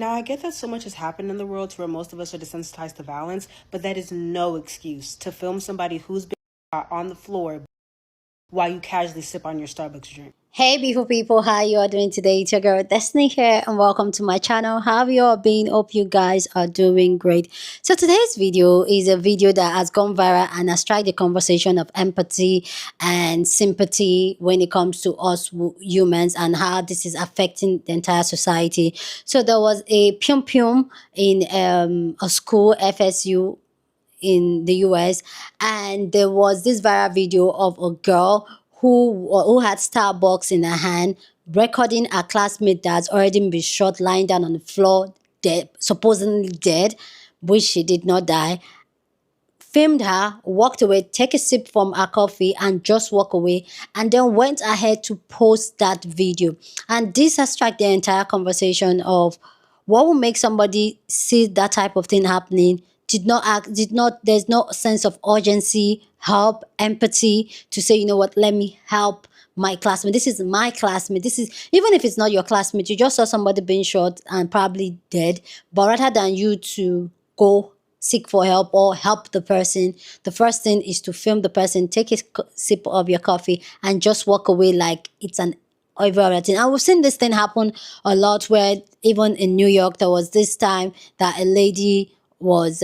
Now, I get that so much has happened in the world to where most of us are desensitized to violence, but that is no excuse to film somebody who's been on the floor while you casually sip on your Starbucks drink. Hey beautiful people, how you all doing today? It's your girl Destiny here and welcome to my channel. How have you all been? Hope you guys are doing great. So today's video is a video that has gone viral and has tried the conversation of empathy and sympathy when it comes to us humans and how this is affecting the entire society. So there was a pium in a school, FSU, in the US, and there was this viral video of a girl who had Starbucks in her hand, recording her classmate that's already been shot, lying down on the floor, dead, supposedly dead, which she did not die. Filmed her, walked away, take a sip from her coffee and just walk away, and then went ahead to post that video. And this has struck the entire conversation of what will make somebody see that type of thing happening, there's no sense of urgency, help, empathy to say, you know what, let me help my classmate. This is my classmate. This is, even if it's not your classmate, you just saw somebody being shot and probably dead, but rather than you to go seek for help or help the person, the first thing is to film the person, take a sip of your coffee and just walk away like it's an every thing. And we've seen this thing happen a lot, where even in New York there was this time that a lady was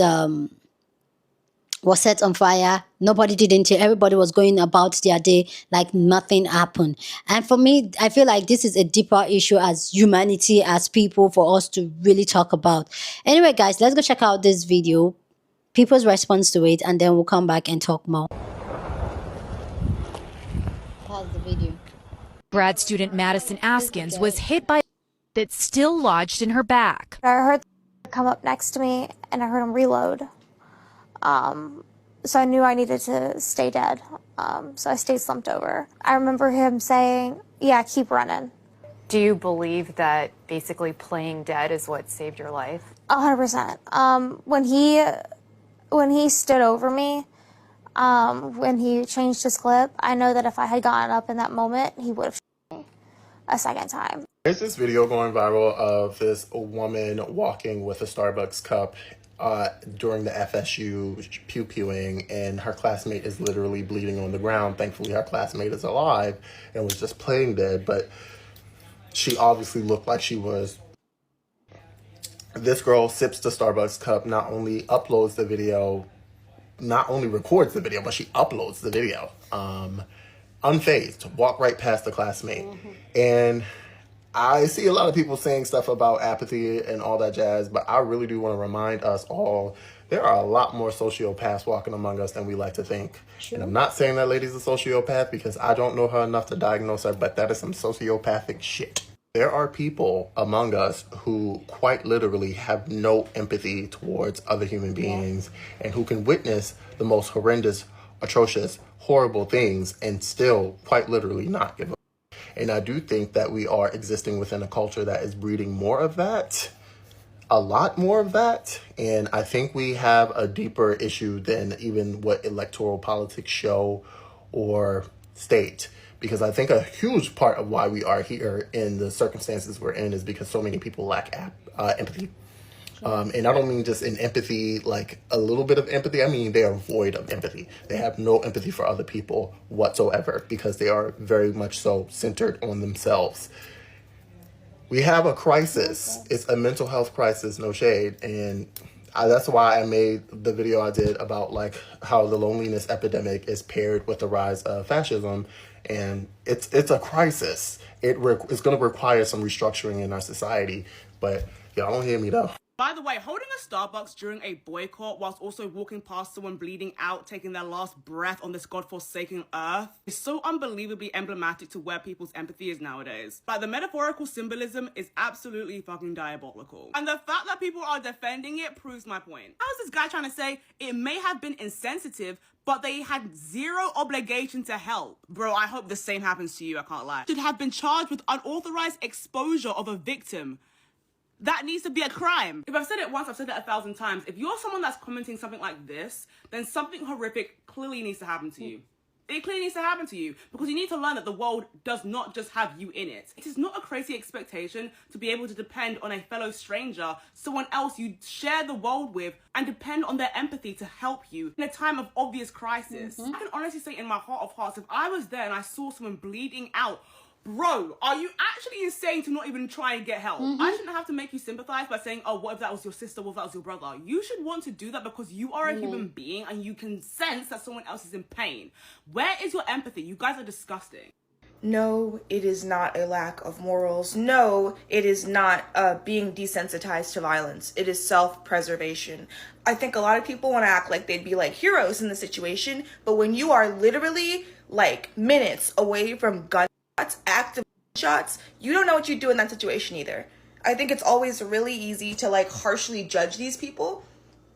set on fire. Nobody did anything. Everybody was going about their day like nothing happened. And for me, I feel like this is a deeper issue as humanity, as people, for us to really talk about. Anyway, guys, let's go check out this video, people's response to it, and then we'll come back and talk more. Pause the video. Grad student Madison Askins was hit by that's still lodged in her back. I heard come up next to me and I heard him reload. So I knew I needed to stay dead. So I stayed slumped over. I remember him saying, yeah, keep running. Do you believe that basically playing dead is what saved your life? 100%. When he stood over me, when he changed his clip, I know that if I had gotten up in that moment, he would have shot me a second time. There's this video going viral of this woman walking with a Starbucks cup during the FSU pew-pewing, and her classmate is literally bleeding on the ground. Thankfully, her classmate is alive and was just playing dead, but she obviously looked like she was. This girl sips the Starbucks cup, not only uploads the video, not only records the video, but she uploads the video. Unfazed, walk right past the classmate. And I see a lot of people saying stuff about apathy and all that jazz, but I really do want to remind us all, there are a lot more sociopaths walking among us than we like to think. Sure. And I'm not saying that lady's a sociopath because I don't know her enough to diagnose her, but that is some sociopathic shit. There are people among us who quite literally have no empathy towards other human beings, and who can witness the most horrendous, atrocious, horrible things and still quite literally not give a. And I do think that we are existing within a culture that is breeding more of that, a lot more of that. And I think we have a deeper issue than even what electoral politics show or state. Because I think a huge part of why we are here in the circumstances we're in is because so many people lack empathy. And I don't mean just in empathy, like a little bit of empathy. I mean, they are void of empathy. They have no empathy for other people whatsoever because they are very much so centered on themselves. We have a crisis. It's a mental health crisis, no shade. And that's why I made the video I did about like how the loneliness epidemic is paired with the rise of fascism. And it's a crisis. It's going to require some restructuring in our society. But y'all don't hear me though. By the way, holding a Starbucks during a boycott whilst also walking past someone bleeding out, taking their last breath on this godforsaken earth is so unbelievably emblematic to where people's empathy is nowadays. Like, the metaphorical symbolism is absolutely fucking diabolical. And the fact that people are defending it proves my point. How is this guy trying to say it may have been insensitive, but they had zero obligation to help? Bro, I hope the same happens to you, I can't lie. Should have been charged with unauthorized exposure of a victim. That needs to be a crime. If I've said it once, I've said it 1,000 times. If you're someone that's commenting something like this, then something horrific clearly needs to happen to you. It clearly needs to happen to you because you need to learn that the world does not just have you in it. It is not a crazy expectation to be able to depend on a fellow stranger, someone else you share the world with, and depend on their empathy to help you in a time of obvious crisis. I can honestly say in my heart of hearts, if I was there and I saw someone bleeding out, bro, are you actually insane to not even try and get help? I shouldn't have to make you sympathize by saying, oh, what if that was your sister, what if that was your brother? You should want to do that because you are a human being and you can sense that someone else is in pain. Where is your empathy? You guys are disgusting. No, it is not a lack of morals. No, it is not being desensitized to violence. It is self-preservation. I think a lot of people want to act like they'd be like heroes in the situation, but when you are literally like minutes away from gunshots, active shots, you don't know what you do in that situation either. I think it's always really easy to like harshly judge these people,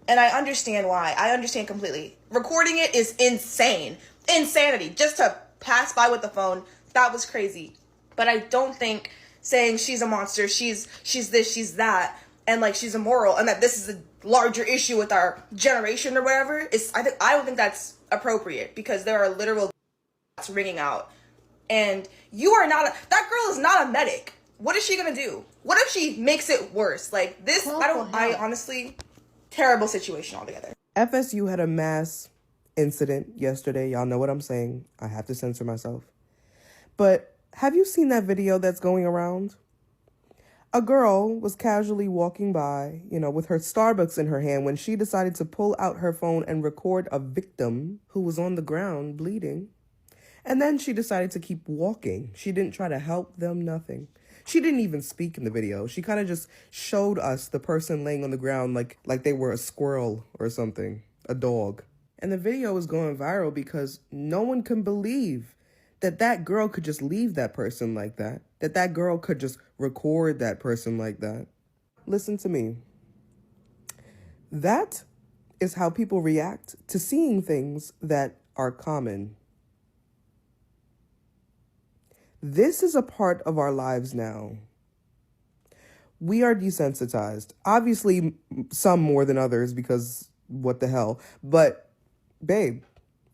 and I understand why. I understand completely. Recording it is insane. Insanity. Just to pass by with the phone, that was crazy. But I don't think saying she's a monster, she's this, she's that, and like she's immoral, and that this is a larger issue with our generation or whatever, is I don't think that's appropriate, because there are literal ringing out. And you are not that girl is not a medic. What is she gonna do? What if she makes it worse? Like this, I honestly, terrible situation altogether. FSU had a mass incident yesterday. Y'all know what I'm saying. I have to censor myself. But have you seen that video that's going around? A girl was casually walking by, with her Starbucks in her hand when she decided to pull out her phone and record a victim who was on the ground bleeding. And then she decided to keep walking. She didn't try to help them, nothing. She didn't even speak in the video. She kind of just showed us the person laying on the ground like they were a squirrel or something, a dog. And the video is going viral because no one can believe that girl could just leave that person like that, that girl could just record that person like that. Listen to me. That is how people react to seeing things that are common. This is a part of our lives now. We are desensitized. Obviously, some more than others, because what the hell. But, babe,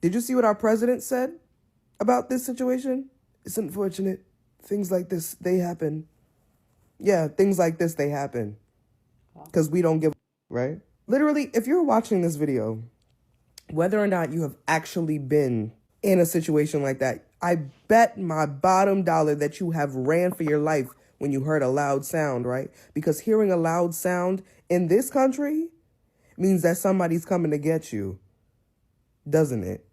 did you see what our president said about this situation? It's unfortunate. Things like this, they happen. Yeah, things like this, they happen. Because we don't give a right? Literally, if you're watching this video, whether or not you have actually been in a situation like that, I bet my bottom dollar that you have ran for your life when you heard a loud sound, right? Because hearing a loud sound in this country means that somebody's coming to get you, doesn't it?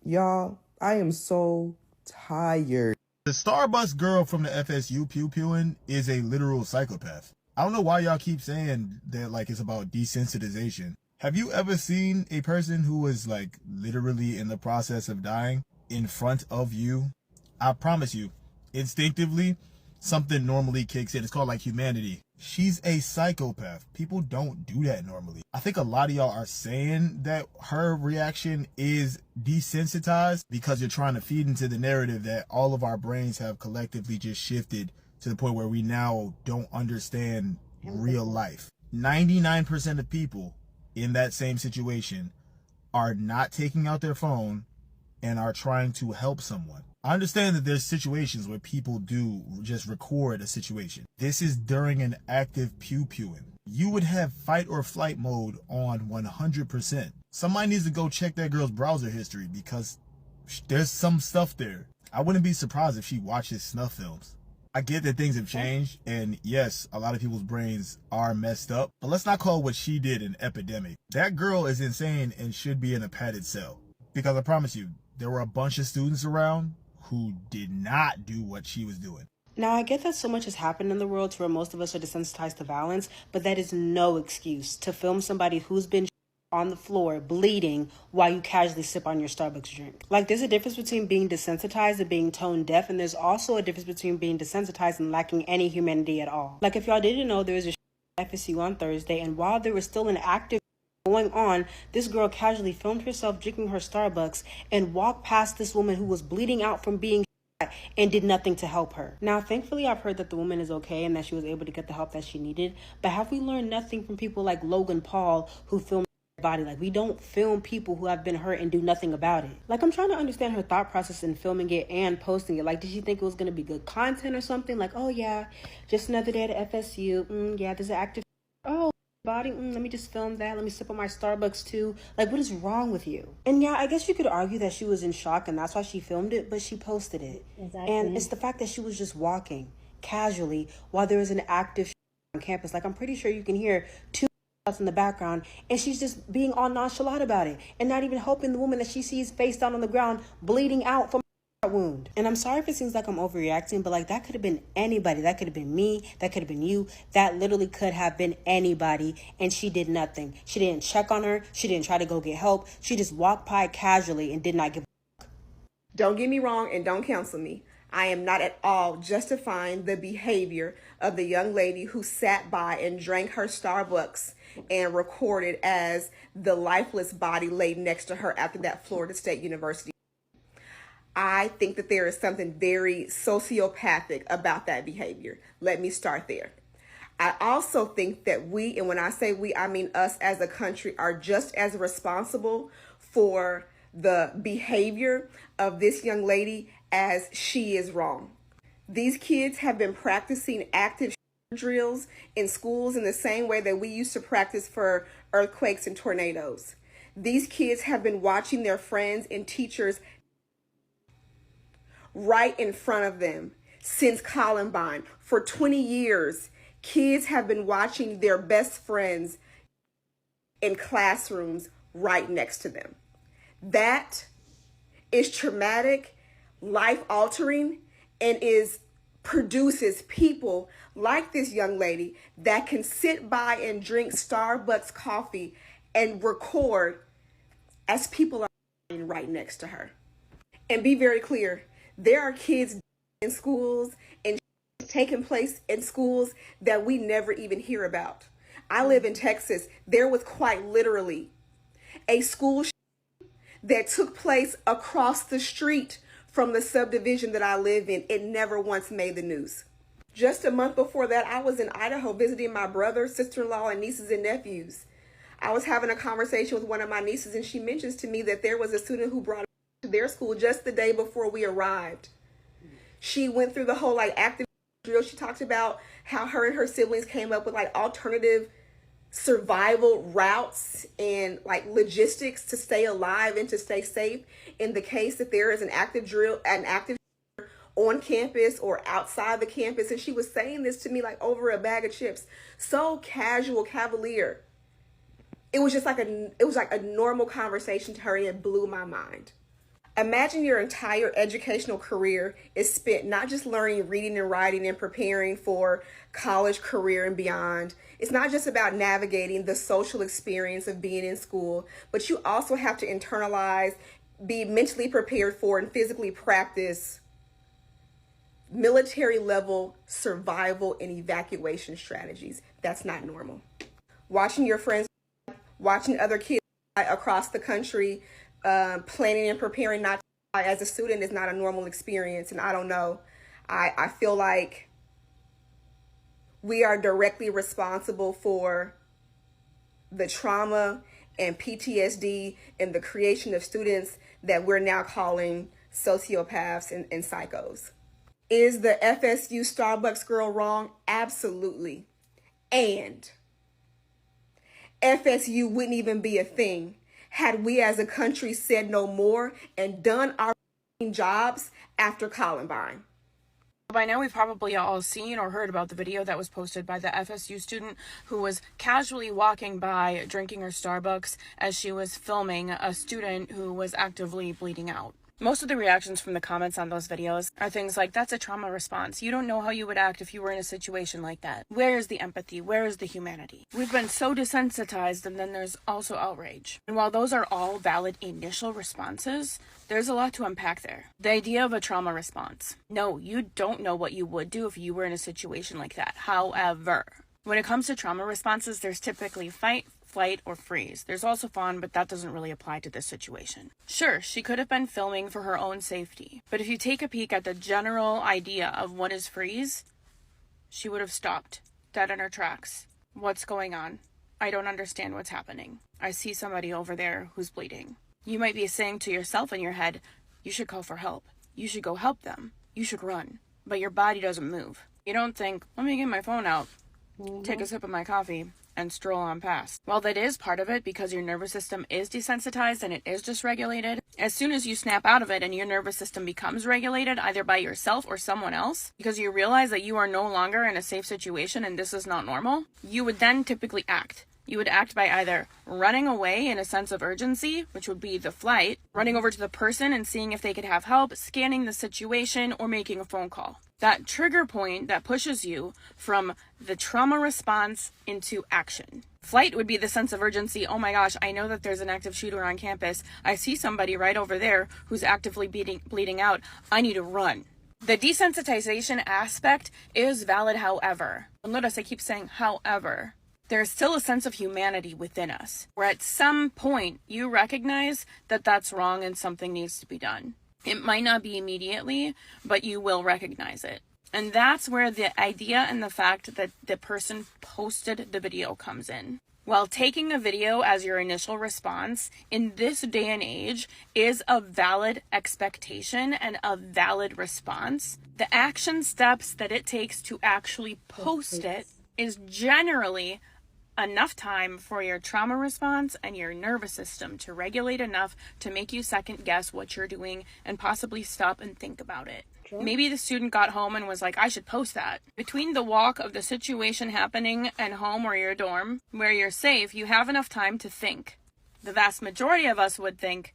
Y'all, I am so tired. The Starbucks girl from the FSU pew-pewing is a literal psychopath. I don't know why y'all keep saying that like it's about desensitization. Have you ever seen a person who is like literally in the process of dying in front of you? I promise you, instinctively, something normally kicks in. It's called like humanity. She's a psychopath. People don't do that normally. I think a lot of y'all are saying that her reaction is desensitized because you're trying to feed into the narrative that all of our brains have collectively just shifted to the point where we now don't understand real life. 99% of people in that same situation are not taking out their phone and are trying to help someone. I understand that there's situations where people do just record a situation. This is during an active pew-pewing. You would have fight or flight mode on 100%. Somebody needs to go check that girl's browser history because there's some stuff there. I wouldn't be surprised if she watches snuff films. I get that things have changed, and yes, a lot of people's brains are messed up, but let's not call what she did an epidemic. That girl is insane and should be in a padded cell. Because I promise you, there were a bunch of students around who did not do what she was doing. Now, I get that so much has happened in the world to where most of us are desensitized to violence, but that is no excuse to film somebody who's been on the floor bleeding while you casually sip on your Starbucks drink. Like, there's a difference between being desensitized and being tone deaf, and there's also a difference between being desensitized and lacking any humanity at all. Like, if y'all didn't know, there was a FSU on Thursday, and while there was still an active going on, this girl casually filmed herself drinking her Starbucks and walked past this woman who was bleeding out from being and did nothing to help her. Now, thankfully, I've heard that the woman is okay and that she was able to get the help that she needed, but have we learned nothing from people like Logan Paul, who filmed body. Like, we don't film people who have been hurt and do nothing about it. Like, I'm trying to understand her thought process in filming it and posting it. Like, did she think it was going to be good content or something? Like, oh yeah, just another day at FSU. Yeah, there's an active body. Let me just film that. Let me sip on my Starbucks too. Like, what is wrong with you? And yeah, I guess you could argue that she was in shock and that's why she filmed it, but she posted it. Exactly. And it's the fact that she was just walking casually while there was an active on campus. Like, I'm pretty sure you can hear two in the background, and she's just being all nonchalant about it and not even helping the woman that she sees face down on the ground bleeding out from a wound. And I'm sorry if it seems like I'm overreacting, but like, that could have been anybody. That could have been me. That could have been you. That literally could have been anybody, and she did nothing. She didn't check on her. She didn't try to go get help. She just walked by casually and did not give a fuck. Don't get me wrong and don't cancel me. I am not at all justifying the behavior of the young lady who sat by and drank her Starbucks and recorded as the lifeless body laid next to her after that Florida State University. I think that there is something very sociopathic about that behavior. Let me start there. I also think that we, and when I say we, I mean us as a country, are just as responsible for the behavior of this young lady as she is wrong. These kids have been practicing active drills in schools in the same way that we used to practice for earthquakes and tornadoes. These kids have been watching their friends and teachers right in front of them since Columbine. For 20 years, kids have been watching their best friends in classrooms right next to them. That is traumatic, life-altering, and produces people like this young lady that can sit by and drink Starbucks coffee and record as people are right next to her. And be very clear, there are kids in schools and taking place in schools that we never even hear about. I live in Texas. There was quite literally a school that took place across the street from the subdivision that I live in. It never once made the news. Just a month before that, I was in Idaho visiting my brother, sister-in-law, and nieces and nephews. I was having a conversation with one of my nieces, and she mentions to me that there was a student who brought to their school just the day before we arrived. She went through the whole active drill. She talked about how her and her siblings came up with alternative survival routes and logistics to stay alive and to stay safe in the case that there is an active drill on campus or outside the campus. And she was saying this to me over a bag of chips, so casual, cavalier. It was just like a normal conversation to her, and it blew my mind. Imagine your entire educational career is spent not just learning, reading, and writing and preparing for college, career, and beyond. It's not just about navigating the social experience of being in school, but you also have to internalize, be mentally prepared for, and physically practice military level survival and evacuation strategies. That's not normal. Watching your friends, watching other kids across the country, planning and preparing not to die as a student is not a normal experience. And I don't know, I feel like we are directly responsible for the trauma and PTSD and the creation of students that we're now calling sociopaths and psychos. Is the FSU Starbucks girl wrong? Absolutely. And FSU wouldn't even be a thing had we as a country said no more and done our jobs after Columbine. By now, we've probably all seen or heard about the video that was posted by the FSU student who was casually walking by drinking her Starbucks as she was filming a student who was actively bleeding out. Most of the reactions from the comments on those videos are things like, that's a trauma response. You don't know how you would act if you were in a situation like that. Where is the empathy? Where is the humanity? We've been so desensitized, and then there's also outrage. And while those are all valid initial responses, there's a lot to unpack there. The idea of a trauma response. No, you don't know what you would do if you were in a situation like that. However, when it comes to trauma responses, there's typically fight, flight, or freeze. There's also fawn, but that doesn't really apply to this situation. Sure, she could have been filming for her own safety, but if you take a peek at the general idea of what is freeze, she would have stopped, dead in her tracks. What's going on? I don't understand what's happening. I see somebody over there who's bleeding. You might be saying to yourself in your head, you should call for help. You should go help them. You should run. But your body doesn't move. You don't think, let me get my phone out, take a sip of my coffee, and stroll on past. While that is part of it because your nervous system is desensitized and it is dysregulated, as soon as you snap out of it and your nervous system becomes regulated either by yourself or someone else, because you realize that you are no longer in a safe situation and this is not normal, you would then typically act. You would act by either running away in a sense of urgency, which would be the flight, running over to the person and seeing if they could have help, scanning the situation, or making a phone call. That trigger point that pushes you from the trauma response into action. Flight would be the sense of urgency. Oh my gosh, I know that there's an active shooter on campus. I see somebody right over there who's actively bleeding out. I need to run. The desensitization aspect is valid, however. Notice I keep saying however. There's still a sense of humanity within us, where at some point you recognize that that's wrong and something needs to be done. It might not be immediately, but you will recognize it. And that's where the idea and the fact that the person posted the video comes in. While taking a video as your initial response in this day and age is a valid expectation and a valid response, the action steps that it takes to actually post it is generally enough time for your trauma response and your nervous system to regulate enough to make you second guess what you're doing and possibly stop and think about it. Maybe the student got home and was like, I should post that. Between the walk of the situation happening and home or your dorm, where you're safe, you have enough time to think. The vast majority of us would think,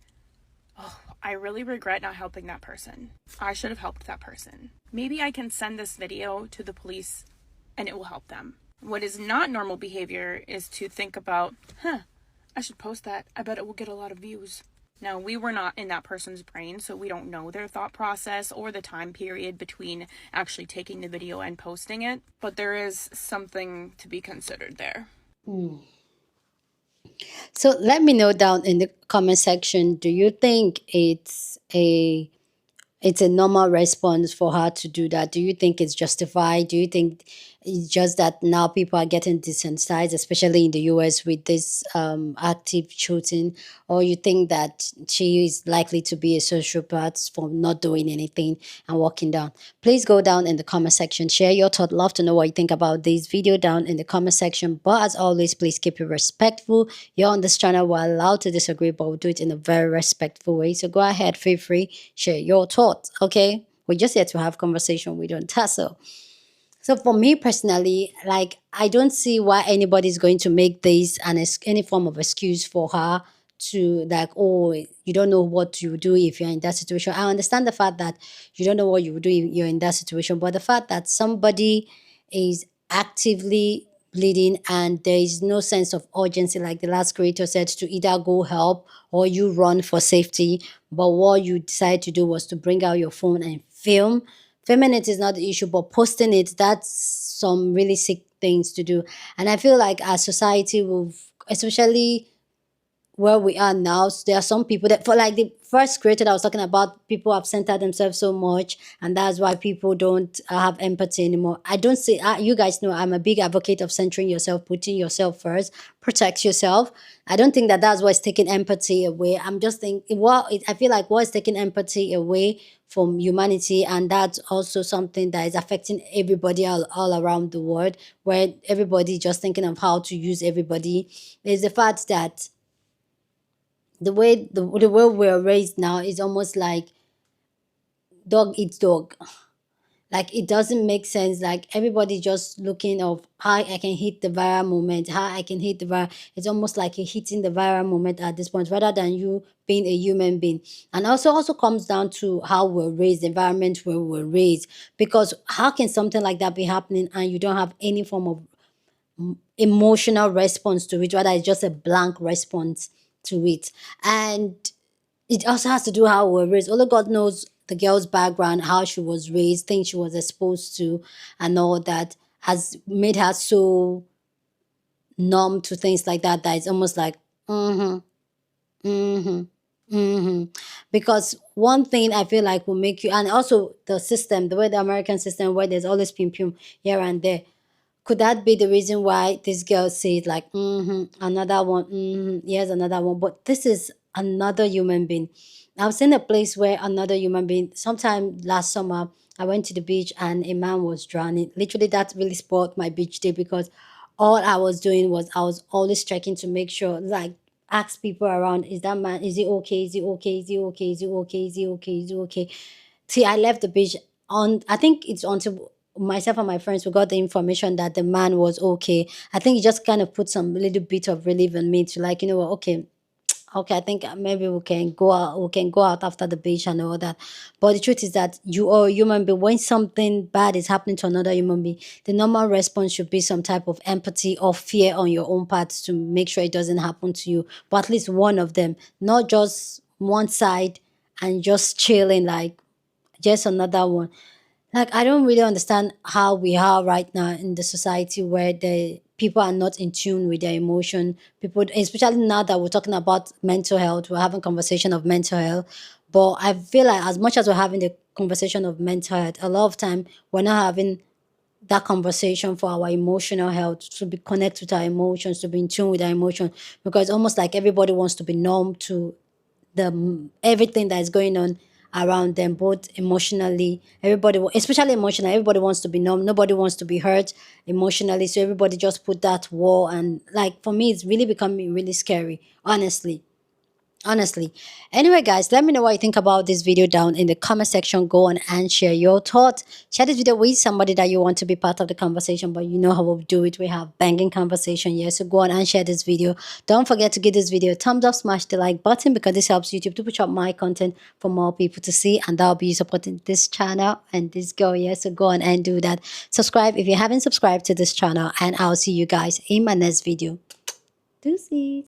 oh, I really regret not helping that person. I should have helped that person. Maybe I can send this video to the police and it will help them. What is not normal behavior is to think about, I should post that. I bet it will get a lot of views. Now, we were not in that person's brain, so we don't know their thought process or the time period between actually taking the video and posting it, but there is something to be considered there. So let me know down in the comment section, do you think it's a normal response for her to do that? Do you think it's justified? Do you think it's just that now people are getting desensitized, especially in the US with this active shooting? Or you think that she is likely to be a sociopath for not doing anything and walking down? Please go down in the comment section, share your thought. Love to know what you think about this video down in the comment section. But as always, please keep it respectful. You're on this channel, we're allowed to disagree, but we'll do it in a very respectful way. So go ahead, feel free, share your thoughts. Okay, we're just here to have conversation, we don't tussle. So for me personally, like, I don't see why anybody's going to make this any form of excuse for her to, like, oh, you don't know what you do if you're in that situation. I understand the fact that you don't know what you would do if you're in that situation, but the fact that somebody is actively bleeding and there is no sense of urgency, like the last creator said, to either go help or you run for safety, but what you decided to do was to bring out your phone and film. Filming it is not the issue, but posting it, that's some really sick things to do. And I feel like our society will, especially where we are now, there are some people that, for like the first creator that I was talking about, people have centered themselves so much, and that's why people don't have empathy anymore. I don't say, you guys know I'm a big advocate of centering yourself, putting yourself first, protect yourself. I don't think that that's what's taking empathy away. I'm just thinking, I feel like what's taking empathy away from humanity, and that's also something that is affecting everybody all around the world, where everybody just thinking of how to use everybody, is the fact that the way we're raised now is almost like dog eats dog. Like, it doesn't make sense. Like, everybody just looking of how I can hit the viral moment, how I can hit the viral. It's almost like you're hitting the viral moment at this point, rather than you being a human being. And also comes down to how we're raised, the environment where we're raised. Because how can something like that be happening and you don't have any form of emotional response to it, rather it's just a blank response to it? And it also has to do how we're raised. Only God knows the girl's background, how she was raised, things she was exposed to, and all that has made her so numb to things like that, that it's almost like, because one thing I feel like will make you, and also the system, the way the American system, where there's always pim here and there, Could that be the reason why this girl said like, another one, here's another one? But this is another human being. I was in a place where another human being, sometime last summer, I went to the beach and a man was drowning. Literally, that really spoiled my beach day because all I was doing was I was always checking to make sure, like, ask people around, is that man, is he okay? Is he okay? Is he okay? Is he okay? Is he okay? Is he okay? See, I left the beach on, I think it's until myself and my friends, we got the information that the man was okay. I think it just kind of put some little bit of relief in me to like, you know what, okay, okay, I think maybe we can go out after the beach and all that. But the truth is that you are a human being. When something bad is happening to another human being, the normal response should be some type of empathy or fear on your own part to make sure it doesn't happen to you. But at least one of them, not just one side and just chilling like just another one. Like, I don't really understand how we are right now in the society where the people are not in tune with their emotion. People, especially now that we're talking about mental health, we're having conversation of mental health. But I feel like as much as we're having the conversation of mental health, a lot of time we're not having that conversation for our emotional health, to be connected with our emotions, to be in tune with our emotions, because almost like everybody wants to be numb to the everything that is going on around them, both emotionally. Everybody, especially emotional, everybody wants to be numb. Nobody wants to be hurt emotionally. So everybody just put that wall, and like for me, it's really becoming really scary. Honestly. Anyway, guys, let me know what you think about this video down in the comment section. Go on and share your thoughts. Share this video with somebody that you want to be part of the conversation, but you know how we do it. We have banging conversation here. So go on and share this video. Don't forget to give this video a thumbs up, smash the like button, because this helps YouTube to push up my content for more people to see, and that'll be supporting this channel and this girl here. So go on and do that. Subscribe if you haven't subscribed to this channel, and I'll see you guys in my next video. Deuces.